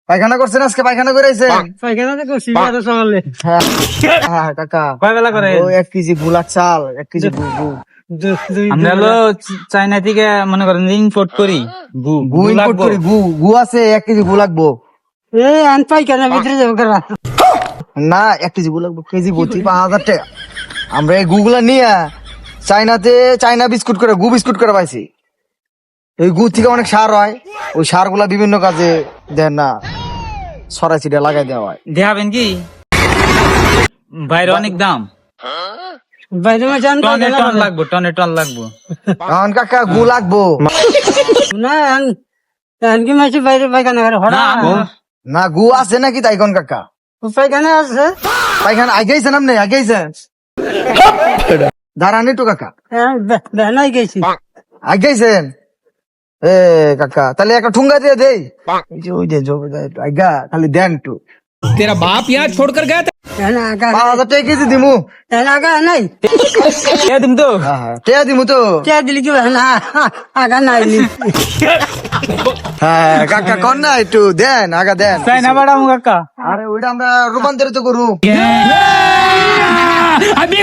পায়খানা করছেন আজকে? পায়খানা করেছেন? পায়খানা করছি আরো সকালে। হ্যাঁ কাকা, কয় বেলা করে? 1 কেজি গুলার চাল, 1 কেজি গু আমরা হলো চায়না থেকে মনে করেন ইম্পোর্ট করি গু ইম্পোর্ট করি। গু আছে, 1 কেজি গু লাগবো। পায়খানা ভিতরে যাবো না, 1 কেজি গু লাগবো, কেজি প্রতি 5,000 টাকা। আমরা এই গুগুলা নিয়ে চায়নাতে চায়না বিস্কুট করে, গু বিস্কুট করে পাইছি। এই গু থেকে অনেক সার হয়, ওই সার গুলা বিভিন্ন কাজে দেন না, ছড়াই ছিটিয়ে লাগাই দেওয়া হয়। দেখাবেন কি? বাইরে অনেক দাম, বাইরে টনে টন লাগবো, টনে টন লাগবো। এখন কাকা গু লাগবো না কি মাসে বাইরে পায়খানা করে না? গু আছে নাকি তাই কোন কাকা? পায়খানা আছে, পায়খানা আগেইছেন? আপনি আগেইছেন? দাঁড়ান একটু কাকা, বেনাই গেছি আগেইছেন? এ কাকা, তাহলে একটা ঠুঙ্গা দিয়ে দেই। ওই যে আগা খালি দেন একটু। तेरा बाप यहाँ छोड़कर गया था। 5,000 টাকা কেজি দিমু। নাই দিম তো, টেয়া দিমু তো। দিলি কি না আগা নাই হ্যাঁ কাকা, কন না একটু দেন, আগা দেন। তাই না ম্যাডাম কাকা? আরে ওইটা আমরা রূপান্তরিত করু। अभी